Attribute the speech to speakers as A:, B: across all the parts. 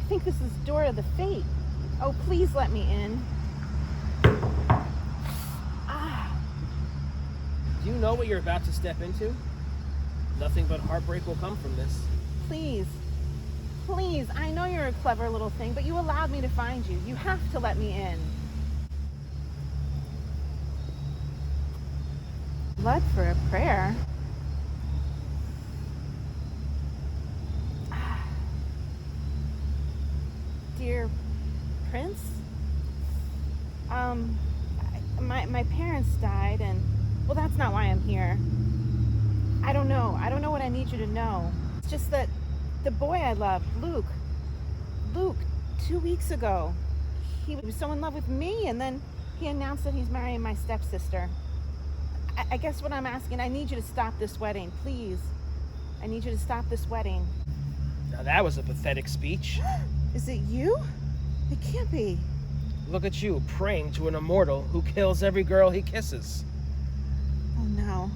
A: I think this is door of the fate. Oh, please let me in.
B: Do you know what you're about to step into? Nothing but heartbreak will come from this.
A: Please. Please, I know you're a clever little thing, but you allowed me to find you. You have to let me in. Blood for a prayer. Dear Prince, my parents died, and well, that's not why I'm here. I don't know what I need you to know. It's just that the boy I love, Luke, 2 weeks ago, he was so in love with me, and then he announced that he's marrying my stepsister. I guess what I'm asking, I need you to stop this wedding, please. I need you to stop this wedding.
B: Now that was a pathetic speech.
A: Is it you? It can't be.
B: Look at you, praying to an immortal who kills every girl he kisses.
A: Oh no.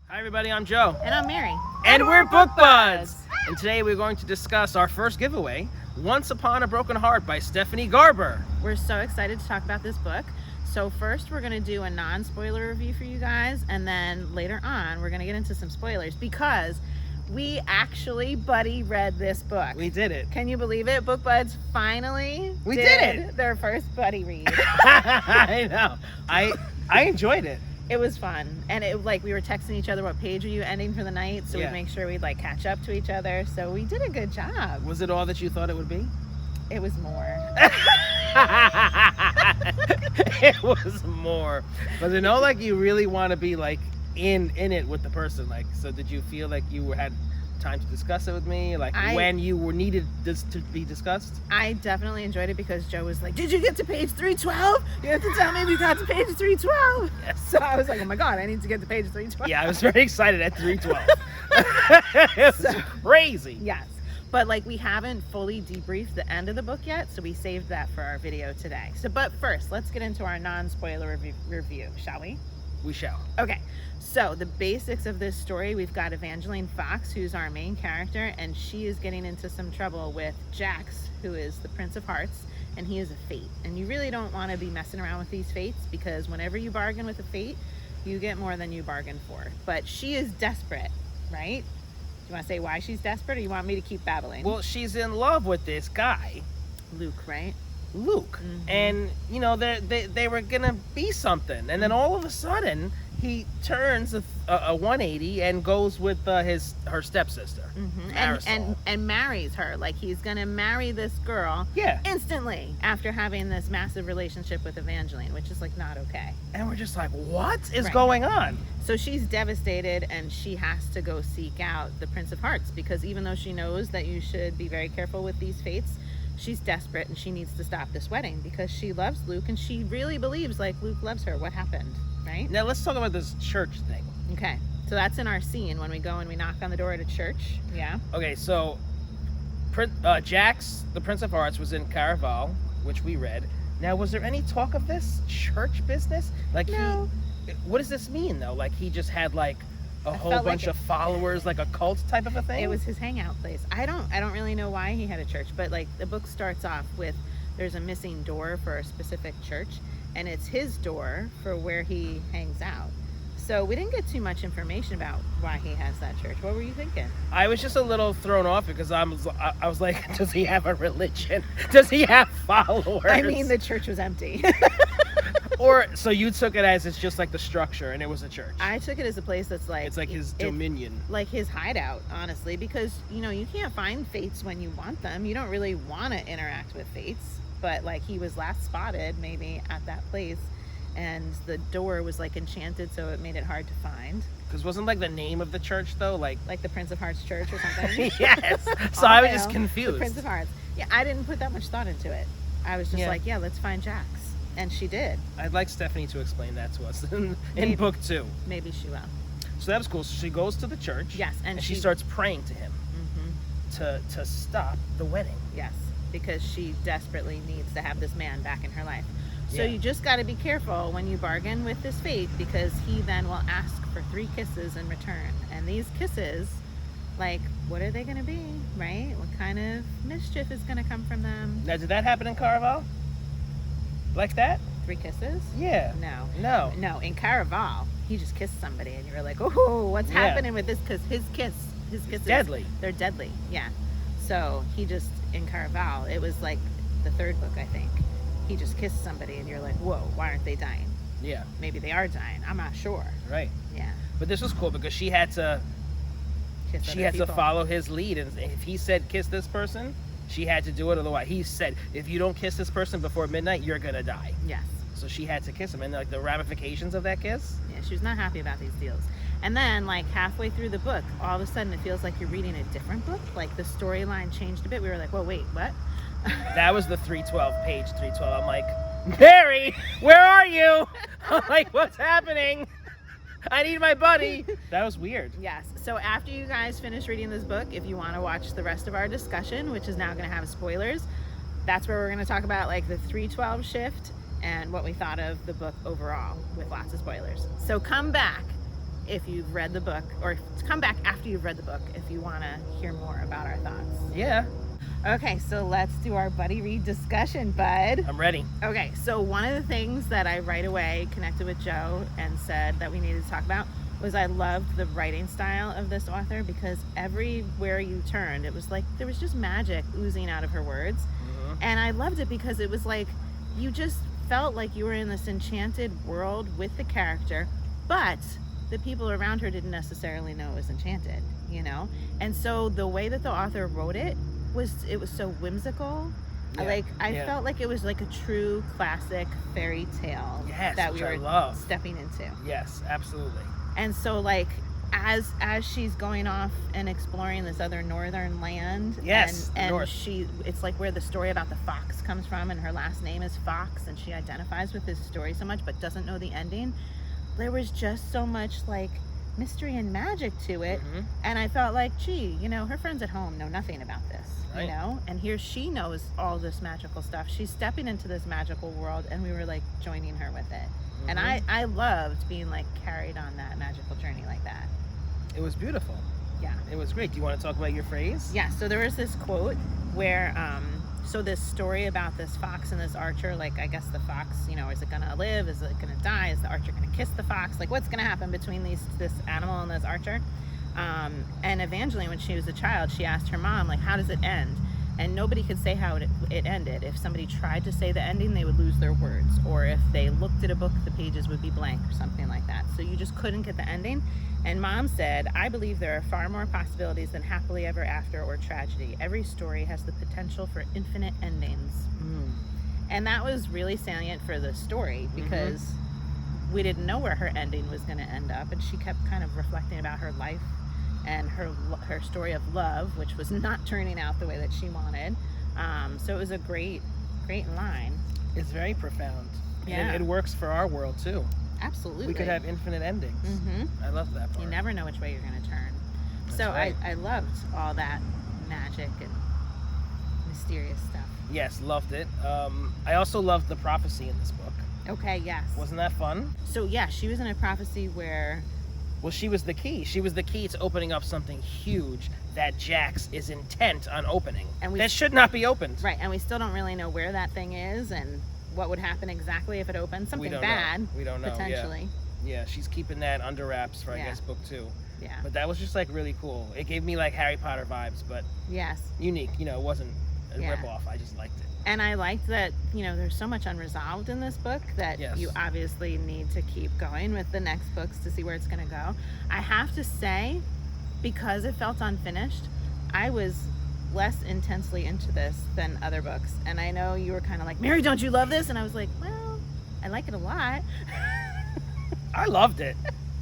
B: Hi everybody, I'm Joe.
A: And I'm Mary.
B: And we're Book Buds! And today we're going to discuss our first giveaway, Once Upon a Broken Heart by Stephanie Garber.
A: We're so excited to talk about this book. So first we're going to do a non-spoiler review for you guys, and then later on we're going to get into some spoilers because we actually buddy read this book.
B: We did it.
A: Can you believe it? Book Buds finally
B: did
A: their first buddy read.
B: I know. I enjoyed it.
A: It was fun, and it like we were texting each other, what page are you ending for the night, so
B: Yeah.
A: we'd make sure we'd like catch up to each other. So we did a good job.
B: Was it all that you thought it would be?
A: It was more.
B: It was more. But you know, like you really want to be like in it with the person. Like, so did you feel like you had time to discuss it with me? Like when you were needed this to be discussed?
A: I definitely enjoyed it because Joe was like, "Did you get to page 312? You have to tell me we got to page 312."
B: Yes.
A: So I was like, "Oh my god, I need to get to page 312."
B: Yeah, I was very excited at 312. It was crazy.
A: Yes. But like we haven't fully debriefed the end of the book yet, so we saved that for our video today. So but first, let's get into our non-spoiler review, shall we?
B: We shall.
A: Okay. So the basics of this story, we've got Evangeline Fox, who's our main character, and she is getting into some trouble with Jax, who is the Prince of Hearts, and he is a fate. And you really don't want to be messing around with these fates because whenever you bargain with a fate, you get more than you bargain for. But she is desperate, right? Do you want to say why she's desperate, or you want me to keep babbling?
B: Well, she's in love with this guy,
A: Luke, right?
B: Luke.
A: Mm-hmm.
B: And, you know, they were going to be something. And then all of a sudden, he turns a 180 and goes with her stepsister,
A: Mm-hmm. And marries her. Like he's gonna marry this girl instantly after having this massive relationship with Evangeline, which is like not okay.
B: And we're just like, what is going on?
A: So she's devastated, and she has to go seek out the Prince of Hearts because even though she knows that you should be very careful with these fates, she's desperate and she needs to stop this wedding because she loves Luke and she really believes like Luke loves her. What happened, right?
B: Now let's talk about this church thing.
A: Okay, so that's in our scene when we go and we knock on the door at a church. Yeah.
B: Okay, so Jax, the Prince of Hearts, was in Caraval, which we read. Now, was there any talk of this church business? Like,
A: no.
B: What does this mean though? Like he just had like a whole
A: felt
B: bunch
A: like
B: of followers, like a cult type of a thing?
A: It was his hangout place. I don't really know why he had a church, but like the book starts off with there's a missing door for a specific church, and it's his door for where he hangs out. So we didn't get too much information about why he has that church. What were you thinking?
B: I was just a little thrown off because I was like, does he have a religion? Does he have followers?
A: I mean, the church was empty.
B: Or so you took it as it's just like the structure and it was a church.
A: I took it as a place that's like
B: it's like his dominion,
A: like his hideout, honestly, because you know you can't find fates when you want them. You don't really want to interact with fates, but like he was last spotted maybe at that place, and the door was like enchanted, so it made it hard to find.
B: Because wasn't like the name of the church though, like
A: the Prince of Hearts Church or something?
B: Yes. So I was just
A: The
B: confused.
A: Prince of Hearts. Yeah, I didn't put that much thought into it. I was just like, yeah, let's find Jax. And she did.
B: I'd like Stephanie to explain that to us in book 2.
A: Maybe she will.
B: So that was cool. So she goes to the church.
A: Yes,
B: and she starts praying to him to stop the wedding.
A: Yes, because she desperately needs to have this man back in her life. So you just got to be careful when you bargain with this fate, because he then will ask for 3 kisses in return. And these kisses, like, what are they going to be, right? What kind kind of mischief is going to come from them.
B: Now, did that happen in Caraval? Like that?
A: 3 kisses?
B: Yeah.
A: No, in Caraval, he just kissed somebody and you were like, oh, what's happening with this? Because his kisses,
B: deadly.
A: They're deadly, yeah. So he just, in Caraval, it was like the 3rd book, I think. He just kissed somebody and you're like, whoa, why aren't they dying?
B: Yeah.
A: Maybe they are dying. I'm not sure.
B: Right.
A: Yeah.
B: But this was cool because she had to follow his lead, and if he said kiss this person, she had to do it. Otherwise, he said, if you don't kiss this person before midnight, you're gonna die.
A: Yes.
B: So she had to kiss him, and like the ramifications of that kiss.
A: Yeah, she was not happy about these deals. And then, like halfway through the book, all of a sudden it feels like you're reading a different book. Like the storyline changed a bit. We were like, whoa, wait, what?
B: That was the 312, page 312. I'm like, Mary, where are you? I'm like, what's happening? I need my buddy. That was weird.
A: Yes. So after you guys finish reading this book, if you want to watch the rest of our discussion, which is now going to have spoilers, that's where we're going to talk about like the 312 shift and what we thought of the book overall with lots of spoilers. So come back if you've read the book, or come back after you've read the book if you want to hear more about our thoughts.
B: Yeah.
A: Okay, so let's do our buddy read discussion, bud.
B: I'm ready.
A: Okay, so one of the things that I right away connected with Joe and said that we needed to talk about was I loved the writing style of this author, because everywhere you turned, it was like there was just magic oozing out of her words. Mm-hmm. And I loved it because it was like you just felt like you were in this enchanted world with the character, but the people around her didn't necessarily know it was enchanted, you know? And so the way that the author wrote it was so whimsical.
B: Yeah,
A: I felt like it was like a true classic fairy tale that we were stepping into.
B: Yes, absolutely.
A: And so like as she's going off and exploring this other northern land, and it's like where the story about the fox comes from, and her last name is Fox, and she identifies with this story so much but doesn't know the ending. There was just so much like mystery and magic to it. Mm-hmm. And I felt like, gee, you know, her friends at home know nothing about this, you know, and here she knows all this magical stuff. She's stepping into this magical world, and we were like joining her with it. Mm-hmm. And I loved being like carried on that magical journey like that.
B: It was beautiful.
A: Yeah,
B: it was great. Do you want to talk about your phrase?
A: Yeah, so there was this quote where so this story about this fox and this archer, like I guess the fox, you know, is it gonna live, is it gonna die, is the archer gonna kiss the fox, like what's gonna happen between this animal and this archer? And Evangeline, when she was a child, she asked her mom, like, how does it end? And nobody could say how it ended. If somebody tried to say the ending, they would lose their words, or if they looked at a book, the pages would be blank or something like that. So you just couldn't get the ending. And Mom said, I believe there are far more possibilities than happily ever after or tragedy. Every story has the potential for infinite endings. Mm. And that was really salient for the story, because we didn't know where her ending was going to end up. And she kept kind of reflecting about her life and her story of love, which was not turning out the way that she wanted. So it was a great line.
B: It's very profound.
A: Yeah.
B: And it works for our world too.
A: Absolutely.
B: We could have infinite endings. Mm-hmm. I love that part.
A: You never know which way you're going to turn. That's so right. I loved all that magic and mysterious stuff.
B: Yes, loved it. I also loved the prophecy in this book.
A: Okay, yes.
B: Wasn't that fun?
A: So yeah, she was in a prophecy where...
B: Well, she was the key. She was the key to opening up something huge that Jax is intent on opening. And that should not be opened.
A: Right, and we still don't really know where that thing is and what would happen exactly if it opened. Something bad.
B: We don't know.
A: Potentially.
B: Yeah, she's keeping that under wraps for, I guess, book 2.
A: Yeah.
B: But that was just, like, really cool. It gave me, like, Harry Potter vibes, but unique. You know, it wasn't a rip-off. I just liked it.
A: And I liked that, you know, there's so much unresolved in this book that you obviously need to keep going with the next books to see where it's going to go. I have to say, because it felt unfinished, I was less intensely into this than other books. And I know you were kind of like, Mary, don't you love this? And I was like, well, I like it a lot.
B: I loved it.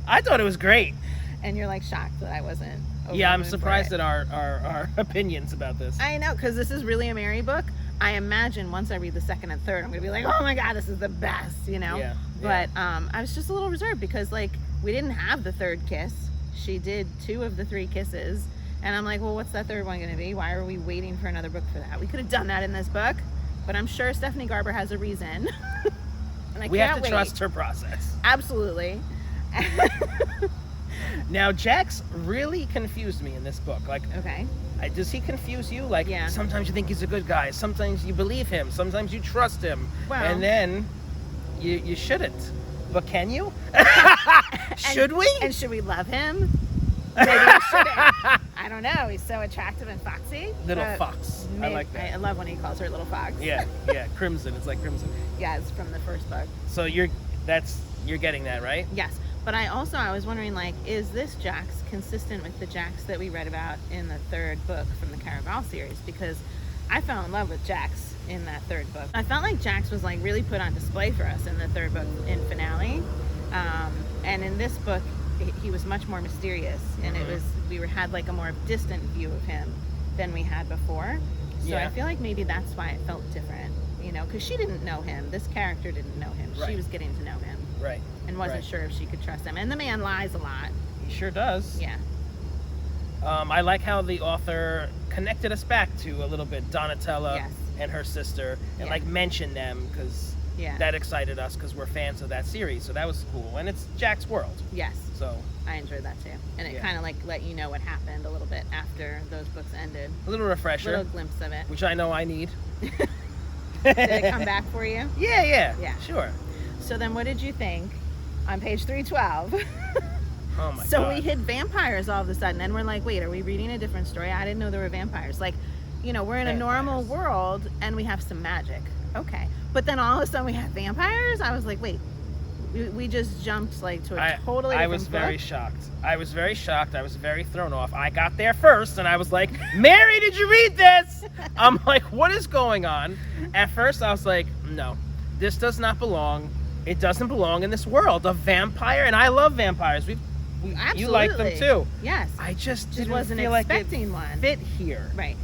B: I thought it was great.
A: And you're like shocked that I wasn't.
B: Yeah, I'm surprised at our opinions about this.
A: I know, because this is really a Mary book. I imagine once I read the second and third, I'm going to be like, oh my God, this is the best, you know?
B: Yeah.
A: But I was just a little reserved because, like, we didn't have the third kiss. She did 2 of the 3 kisses. And I'm like, well, what's that third one going to be? Why are we waiting for another book for that? We could have done that in this book, but I'm sure Stephanie Garber has a reason. And
B: we have to trust her process.
A: Absolutely.
B: Now, Jax really confused me in this book. Like, Does he confuse you? Like,
A: Yeah.
B: sometimes you think he's a good guy, sometimes you believe him, sometimes you trust him,
A: Well,
B: and then you shouldn't. But can you? Should we?
A: And should we love him? Maybe we shouldn't. I don't know. He's so attractive and foxy.
B: Little
A: but
B: fox. I like that.
A: I love when he calls her little fox.
B: Yeah, crimson. It's like crimson.
A: Yeah, it's from the first book.
B: So you're getting that, right?
A: Yes. But I was wondering, like, is this Jax consistent with the Jax that we read about in the third book from the Caraval series? Because I fell in love with Jax in that third book. I felt like Jax was, like, really put on display for us in the third book in finale. And in this book, he was much more mysterious, and we had like a more distant view of him than we had before. So I feel like maybe that's why it felt different, you know, because she didn't know him. This character didn't know him.
B: Right.
A: She was getting to know him.
B: Right.
A: And wasn't sure if she could trust him. And the man lies a lot.
B: He sure does.
A: Yeah.
B: I like how the author connected us back to a little bit Donatella and her sister, and like mentioned them because that excited us because we're fans of that series. So that was cool, and it's Jack's world.
A: Yes.
B: So
A: I enjoyed that too, and it kind of like let you know what happened a little bit after those books ended.
B: A little refresher.
A: A little glimpse of it.
B: Which I know I need.
A: Did it come back for you?
B: Yeah. Sure.
A: So then, what did you think on page 312?
B: Oh my God.
A: So we hit vampires all of a sudden, and we're like, wait, are we reading a different story? I didn't know there were vampires. Like, you know, we're in a normal world, and we have some magic. Okay. But then all of a sudden we have vampires? I was like, wait, we just jumped like to a totally different
B: I was very
A: book?
B: shocked. I was very shocked. I was very thrown off. I got there first, and I was like, Mary, did you read this? I'm like, what is going on? At first, I was like, no, this does not belong. It doesn't belong in this world. A vampire, and I love vampires. You like them too.
A: Yes.
B: I just didn't
A: wasn't
B: feel
A: expecting
B: like it
A: one.
B: fit here.
A: Right.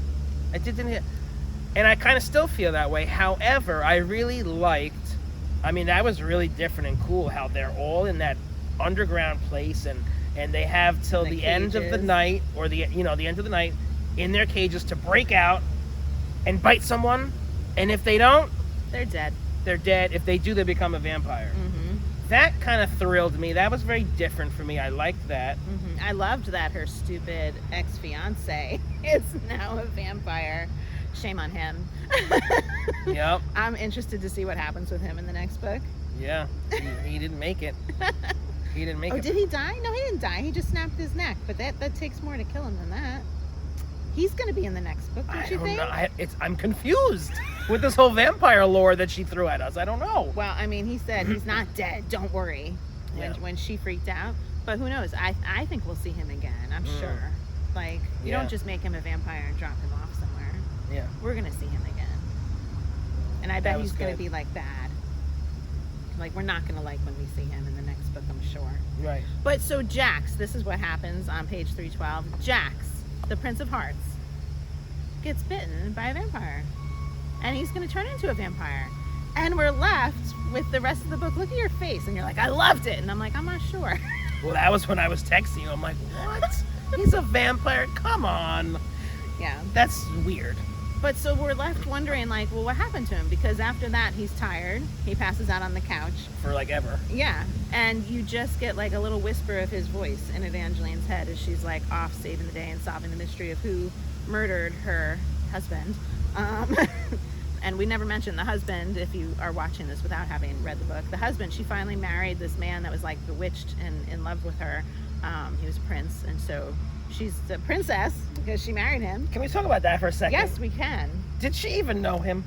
B: I didn't, and I kind of still feel that way. However, I really liked. I mean, that was really different and cool. How they're all in that underground place, and they have till the end of the night, or the end of the night, in their cages to break out and bite someone. And if they don't,
A: they're dead.
B: They're dead. If they do, they become a vampire.
A: Mm-hmm.
B: That kind of thrilled me. That was very different for me. I liked that.
A: Mm-hmm. I loved that her stupid ex-fiance is now a vampire. Shame on him.
B: Yep.
A: I'm interested to see what happens with him in the next book.
B: Yeah. He didn't make it. He didn't make it.
A: Oh, did he die? No, he didn't die. He just snapped his neck. But that takes more to kill him than that. He's going to be in the next book, don't you think?
B: I'm confused with this whole vampire lore that she threw at us. I don't know.
A: Well, I mean, he said he's not dead. Don't worry. When she freaked out. But who knows? I think we'll see him again. I'm sure. Like, you don't just make him a vampire and drop him off somewhere.
B: Yeah.
A: We're going to see him again. And I bet he's going to be, like, bad. Like, we're not going to like when we see him in the next book, I'm sure.
B: Right.
A: But so Jax, this is what happens on page 312. Jax, the Prince of Hearts, gets bitten by a vampire. And he's going to turn into a vampire. And we're left with the rest of the book. Look at your face. And you're like, I loved it. And I'm like, I'm not sure.
B: Well, that was when I was texting you. I'm like, what? He's a vampire? Come on.
A: Yeah.
B: That's weird.
A: But so we're left wondering, like, well, what happened to him? Because after that, he's tired. He passes out on the couch.
B: For, like, ever.
A: Yeah. And you just get, like, a little whisper of his voice in Evangeline's head as she's, like, off saving the day and solving the mystery of who murdered her husband. And we never mentioned the husband, if you are watching this without having read the book. The husband, she finally married this man that was, like, bewitched and in love with her. He was a prince, and so she's a princess because she married him.
B: Can we talk about that for a second?
A: Yes, we can.
B: Did she even know him?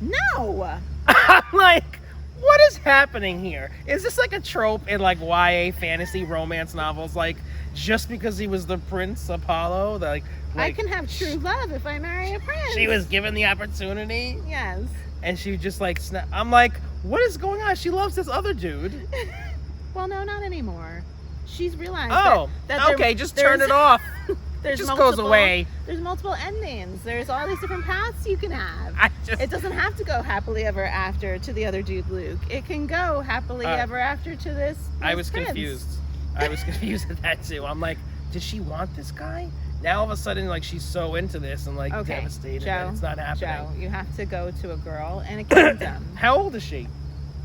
A: No!
B: I'm like, what is happening here? Is this like a trope in like YA fantasy romance novels? Like, just because he was the Prince Apollo, like
A: I can have true love if I marry a prince.
B: She was given the opportunity.
A: Yes.
B: And she just like, I'm like, what is going on? She loves this other dude.
A: Well, no, not anymore. She's realized
B: that okay, just turn it off. It just goes away.
A: There's multiple endings. There's all these different paths you can have. It doesn't have to go happily ever after to the other dude, Luke. It can go happily ever after to this
B: I was
A: prince.
B: confused. I was confused at that too. I'm like, did she want this guy? Now all of a sudden, like, she's so into this and like devastated that it's not happening.
A: Joe, you have to go to a girl in a kingdom.
B: How old is she?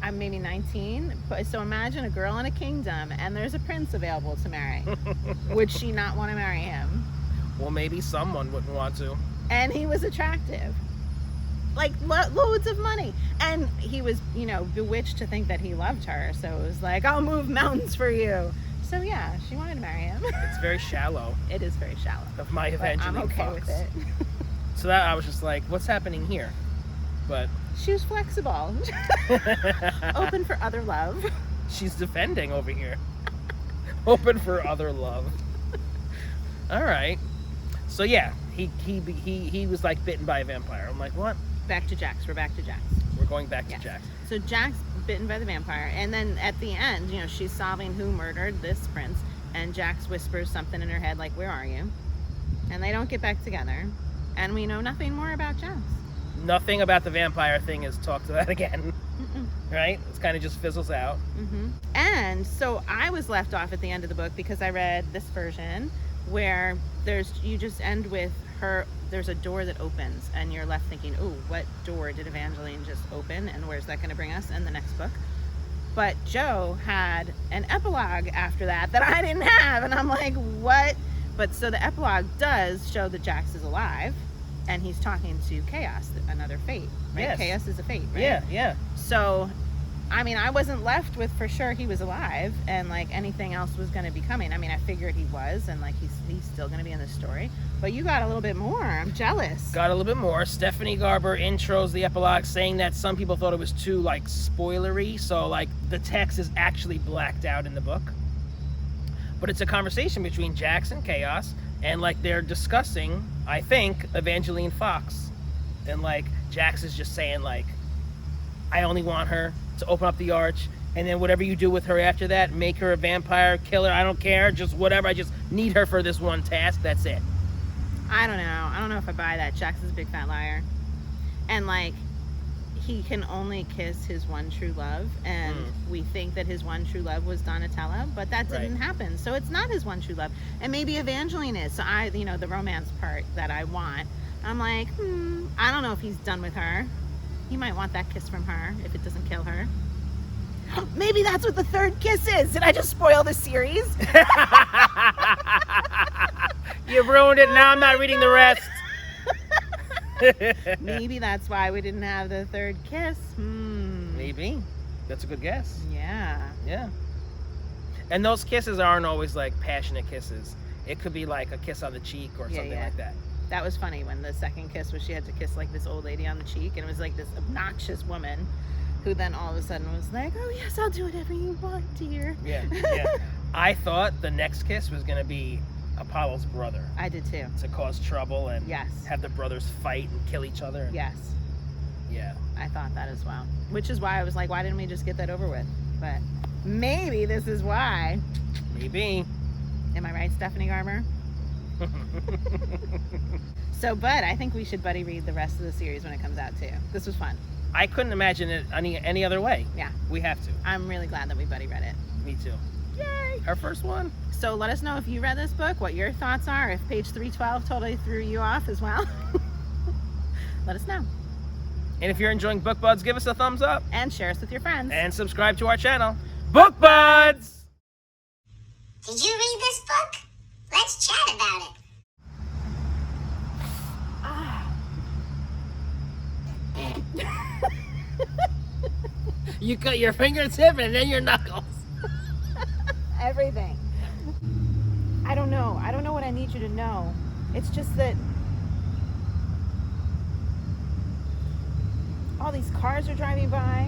A: I'm maybe 19. So imagine a girl in a kingdom and there's a prince available to marry. Would she not want to marry him?
B: Well, maybe someone wouldn't want to.
A: And he was attractive. Like, loads of money. And he was, bewitched to think that he loved her. So it was like, I'll move mountains for you. So yeah, she wanted to marry him.
B: It's very shallow.
A: It is very shallow.
B: Of my Evangeline
A: I'm okay
B: Fox.
A: with it.
B: So that I was just like, what's happening here? But
A: she was flexible. Open for other love.
B: She's defending over here. Open for other love. All right. So yeah, he was like bitten by a vampire. I'm like, what?
A: Back to Jax. We're back to Jax.
B: We're going back to
A: Yeah.
B: Jax.
A: So Jax bitten by the vampire, and then at the end, she's solving who murdered this prince, and Jax whispers something in her head like, "Where are you?" And they don't get back together, and we know nothing more about Jax.
B: Nothing about the vampire thing is talked about again.
A: Mm-mm.
B: Right? It's kind of just fizzles out.
A: Mm-hmm. And so I was left off at the end of the book because I read this version where you just end with her. There's a door that opens, and you're left thinking, "Oh, what door did Evangeline just open, and where's that going to bring us in the next book?" But Joe had an epilogue after that I didn't have, and I'm like, "What?" But so the epilogue does show that Jax is alive, and he's talking to Chaos, another fate. Right?
B: Yes.
A: Chaos is a fate, right?
B: Yeah.
A: So, I mean, I wasn't left with for sure he was alive, and like anything else was going to be coming. I mean, I figured he was, and like he's still going to be in the story. But you got a little bit more. I'm jealous.
B: Got a little bit more. Stephanie Garber intros the epilogue saying that some people thought it was too like spoilery, so like the text is actually blacked out in the book. But it's a conversation between Jax and Chaos, and like they're discussing, I think, Evangeline Fox. And like Jax is just saying like, I only want her to open up the arch, and then whatever you do with her after that, make her a vampire, kill her, I don't care, just whatever, I just need her for this one task, that's it.
A: I don't know if I buy that. Jax is a big fat liar. And like, he can only kiss his one true love, and we think that his one true love was Donatella, but that didn't happen. So it's not his one true love. And maybe Evangeline is. So the romance part that I want, I'm like, I don't know if he's done with her. He might want that kiss from her if it doesn't kill her. Maybe that's what the third kiss is. Did I just spoil the series?
B: You ruined it. Now I'm not reading the rest.
A: Maybe that's why we didn't have the third kiss.
B: Maybe. That's a good guess.
A: Yeah.
B: Yeah. And those kisses aren't always like passionate kisses. It could be like a kiss on the cheek or something like that.
A: That was funny when the second kiss was she had to kiss like this old lady on the cheek, and it was like this obnoxious woman who then all of a sudden was like, "Oh yes, I'll do whatever you want, dear."
B: Yeah. I thought the next kiss was going to be Apollo's brother.
A: I did too.
B: To cause trouble and have the brothers fight and kill each other.
A: Yes.
B: Yeah.
A: I thought that as well. Which is why I was like, why didn't we just get that over with? But maybe this is why.
B: Maybe.
A: Am I right, Stephanie Garber? So, Bud, I think we should buddy read the rest of the series when it comes out too. This was fun.
B: I couldn't imagine it any other way.
A: Yeah.
B: We have to.
A: I'm really glad that we buddy read it.
B: Me too.
A: Yay!
B: Our first one.
A: So let us know if you read this book, what your thoughts are, if page 312 totally threw you off as well. Let us know.
C: And if you're enjoying Book Buds, give us a thumbs up.
A: And share us with your friends.
C: And subscribe to our channel. Book Buds!
D: Did you read this book? Let's chat about it.
B: You cut your fingertip and then your knuckles.
A: Everything. I don't know. I don't know what I need you to know. It's just that all these cars are driving by.